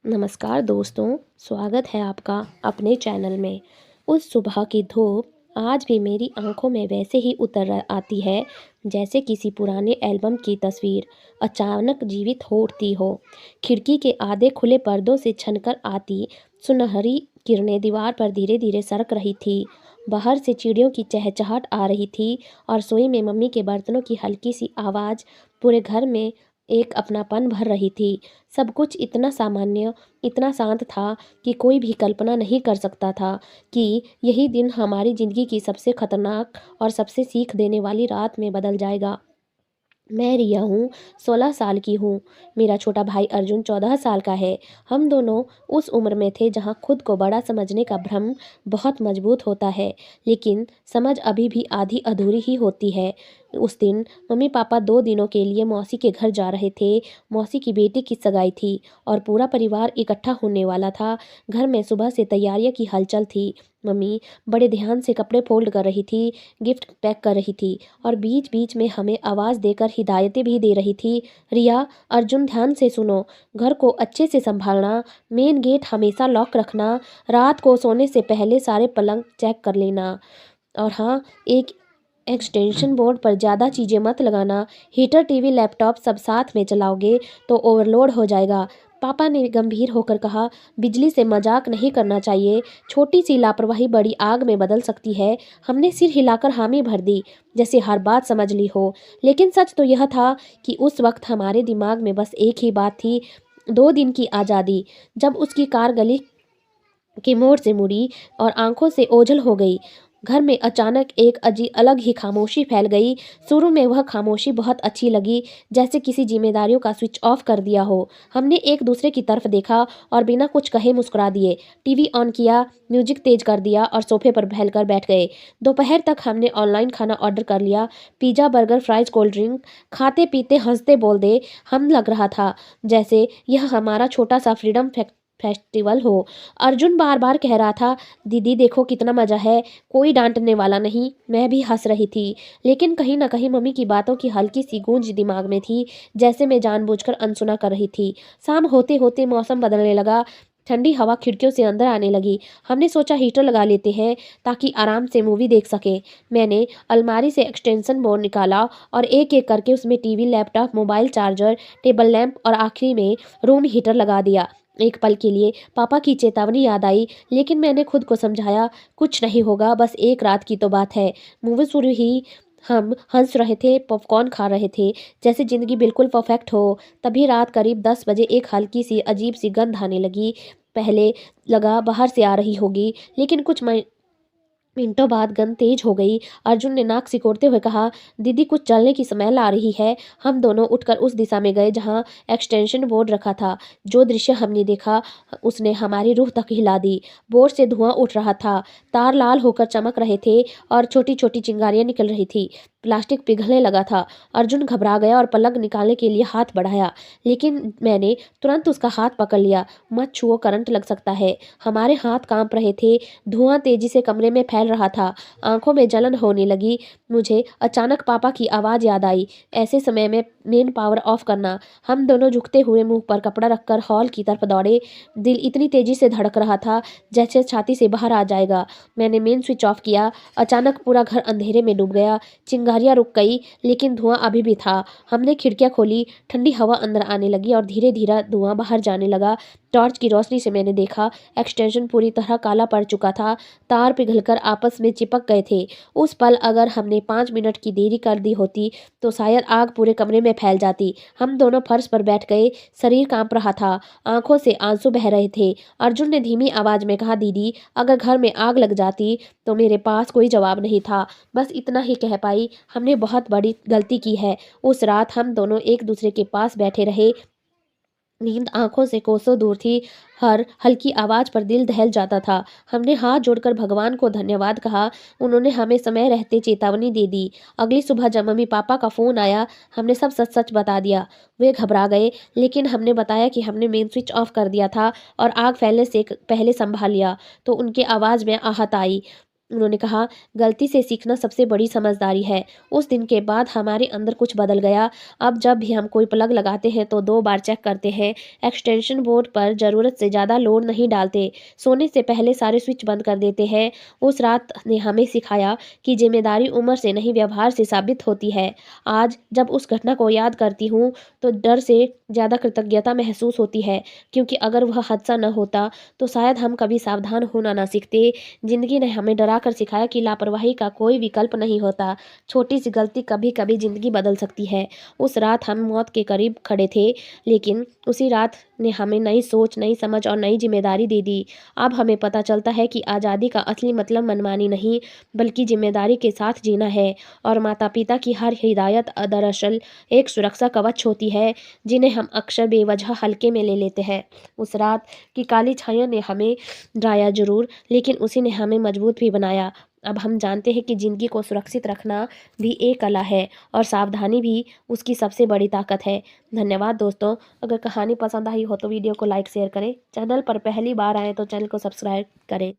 नमस्कार दोस्तों, स्वागत है आपका अपने चैनल में। उस सुबह की धूप आज भी मेरी आंखों में वैसे ही उतर आती है जैसे किसी पुराने एल्बम की तस्वीर अचानक जीवित हो उठती हो। खिड़की के आधे खुले पर्दों से छनकर आती सुनहरी किरणें दीवार पर धीरे धीरे सरक रही थी। बाहर से चिड़ियों की चहचहाट आ रही थी और रसोई में मम्मी के बर्तनों की हल्की सी आवाज़ पूरे घर में एक अपनापन भर रही थी। सब कुछ इतना सामान्य, इतना शांत था कि कोई भी कल्पना नहीं कर सकता था कि यही दिन हमारी ज़िंदगी की सबसे खतरनाक और सबसे सीख देने वाली रात में बदल जाएगा। मैं रिया हूँ, 16 साल की हूँ। मेरा छोटा भाई अर्जुन 14 साल का है। हम दोनों उस उम्र में थे जहाँ खुद को बड़ा समझने का भ्रम बहुत मजबूत होता है, लेकिन समझ अभी भी आधी अधूरी ही होती है। उस दिन मम्मी पापा 2 दिनों के लिए मौसी के घर जा रहे थे। मौसी की बेटी की सगाई थी और पूरा परिवार इकट्ठा होने वाला था। घर में सुबह से तैयारियों की हलचल थी। मम्मी बड़े ध्यान से कपड़े फोल्ड कर रही थी, गिफ्ट पैक कर रही थी और बीच बीच में हमें आवाज़ देकर हिदायतें भी दे रही थी। रिया, अर्जुन, ध्यान से सुनो। घर को अच्छे से संभालना, मेन गेट हमेशा लॉक रखना, रात को सोने से पहले सारे पलंग चेक कर लेना। और हाँ, एक एक्सटेंशन बोर्ड पर ज़्यादा चीज़ें मत लगाना। हीटर, टीवी, लैपटॉप सब साथ में चलाओगे तो ओवरलोड हो जाएगा। पापा ने गंभीर होकर कहा, बिजली से मजाक नहीं करना चाहिए। छोटी सी लापरवाही बड़ी आग में बदल सकती है। हमने सिर हिलाकर हामी भर दी, जैसे हर बात समझ ली हो। लेकिन सच तो यह था कि उस वक्त हमारे दिमाग में बस एक ही बात थी, 2 दिन की आज़ादी। जब उसकी कार गली के मोड़ से मुड़ी और आंखों से ओझल हो गई, घर में अचानक एक अलग ही खामोशी फैल गई। शुरू में वह खामोशी बहुत अच्छी लगी, जैसे किसी जिम्मेदारियों का स्विच ऑफ कर दिया हो। हमने एक दूसरे की तरफ देखा और बिना कुछ कहे मुस्कुरा दिए। टीवी ऑन किया, म्यूजिक तेज कर दिया और सोफे पर फैलकर बैठ गए। दोपहर तक हमने ऑनलाइन खाना ऑर्डर कर लिया, pizza, burger, fries, cold drink. खाते पीते हंसते बोलते हम लग रहा था जैसे यह हमारा छोटा सा फ्रीडम फेस्टिवल हो। अर्जुन बार बार कह रहा था, दीदी देखो कितना मज़ा है, कोई डांटने वाला नहीं। मैं भी हंस रही थी, लेकिन कहीं ना कहीं मम्मी की बातों की हल्की सी गूंज दिमाग में थी, जैसे मैं जानबूझकर अनसुना कर रही थी। शाम होते होते मौसम बदलने लगा। ठंडी हवा खिड़कियों से अंदर आने लगी। हमने सोचा हीटर लगा लेते हैं ताकि आराम से मूवी देख सके। मैंने अलमारी से एक्सटेंशन बोर्ड निकाला और एक एक करके उसमें TV, laptop, mobile charger, table lamp और आखिरी में रूम हीटर लगा दिया। एक पल के लिए पापा की चेतावनी याद आई, लेकिन मैंने खुद को समझाया, कुछ नहीं होगा, बस एक रात की तो बात है। मूवी शुरू ही हम हंस रहे थे, पॉपकॉर्न खा रहे थे, जैसे ज़िंदगी बिल्कुल परफेक्ट हो। तभी रात करीब 10 बजे एक हल्की सी अजीब सी गंध आने लगी। पहले लगा बाहर से आ रही होगी, लेकिन कुछ मिनटों बाद गंध तेज हो गई। अर्जुन ने नाक सिकोड़ते हुए कहा, दीदी कुछ जलने की स्मेल आ रही है। हम दोनों उठकर उस दिशा में गए जहां एक्सटेंशन बोर्ड रखा था। जो दृश्य हमने देखा उसने हमारी रूह तक हिला दी। बोर्ड से धुआं उठ रहा था, तार लाल होकर चमक रहे थे और छोटी छोटी चिंगारियां निकल रही थी। प्लास्टिक पिघलने लगा था। अर्जुन घबरा गया और पलंग निकालने के लिए हाथ बढ़ाया, लेकिन मैंने तुरंत उसका हाथ पकड़ लिया। मत छुओ, करंट लग सकता है। हमारे हाथ कांप रहे थे। धुआं तेजी से कमरे में फैल रहा था। आंखों में जलन होने लगी। मुझे अचानक पापा की आवाज़ याद आई, ऐसे समय में मेन पावर ऑफ करना। हम दोनों झुकते हुए मुंह पर कपड़ा रखकर हॉल की तरफ दौड़े। दिल इतनी तेजी से धड़क रहा था जैसे छाती से बाहर आ जाएगा। मैंने मेन स्विच ऑफ किया। अचानक पूरा घर अंधेरे में डूब गया। चिंगारियां रुक गई, लेकिन धुआं अभी भी था। हमने खिड़कियां खोली, ठंडी हवा अंदर आने लगी और धीरे धीरे धुआं बाहर जाने लगा। टॉर्च की रोशनी से मैंने देखा, एक्सटेंशन पूरी तरह काला पड़ चुका था। तार पिघलकर आपस में चिपक गए थे। उस पल अगर हमने 5 मिनट की देरी कर दी होती तो शायद आग पूरे कमरे में फैल जाती। हम दोनों फर्श पर बैठ गए। शरीर कांप रहा था, आंखों से आंसू बह रहे थे। अर्जुन ने धीमी आवाज में कहा, दीदी अगर घर में आग लग जाती तो मेरे पास कोई जवाब नहीं था। बस इतना ही कह पाई, हमने बहुत बड़ी गलती की है। उस रात हम दोनों एक दूसरे के पास बैठे रहे। नींद आंखों से कोसों दूर थी। हर हल्की आवाज पर दिल दहल जाता था। हमने हाथ जोड़कर भगवान को धन्यवाद कहा, उन्होंने हमें समय रहते चेतावनी दे दी। अगली सुबह जब मम्मी पापा का फोन आया, हमने सब सच सच बता दिया। वे घबरा गए, लेकिन हमने बताया कि हमने मेन स्विच ऑफ कर दिया था और आग फैलने से पहले संभाल लिया। तो उनके आवाज़ में आहत आई। उन्होंने कहा, गलती से सीखना सबसे बड़ी समझदारी है। उस दिन के बाद हमारे अंदर कुछ बदल गया। अब जब भी हम कोई प्लग लगाते हैं तो 2 बार चेक करते हैं। एक्सटेंशन बोर्ड पर ज़रूरत से ज़्यादा लोड नहीं डालते। सोने से पहले सारे स्विच बंद कर देते हैं। उस रात ने हमें सिखाया कि ज़िम्मेदारी उम्र से नहीं, व्यवहार से साबित होती है। आज जब उस घटना को याद करती हूँ तो डर से ज़्यादा कृतज्ञता महसूस होती है, क्योंकि अगर वह हादसा न होता तो शायद हम कभी सावधान होना ना सीखते। ज़िंदगी ने हमें डराकर सिखाया कि लापरवाही का कोई विकल्प नहीं होता। छोटी सी गलती कभी-कभी ज़िंदगी बदल सकती है। उस रात हम मौत के करीब खड़े थे, लेकिन उसी रात ने हमें नई सोच, नई समझ और नई ज़िम्मेदारी दे दी। अब हमें पता चलता है कि आज़ादी का असली मतलब मनमानी नहीं, बल्कि ज़िम्मेदारी के साथ जीना है। और माता-पिता की हर हिदायत दरअसल एक सुरक्षा कवच होती है, जिन्हें हम अक्सर बेवजह हल्के में ले लेते हैं। उस रात की काली छाया ने हमें डराया ज़रूर, लेकिन उसी ने हमें मजबूत भी बनाया। अब हम जानते हैं कि ज़िंदगी को सुरक्षित रखना भी एक कला है और सावधानी भी उसकी सबसे बड़ी ताकत है। धन्यवाद दोस्तों। अगर कहानी पसंद आई हो तो वीडियो को लाइक शेयर करें। चैनल पर पहली बार आएँ तो चैनल को सब्सक्राइब करें।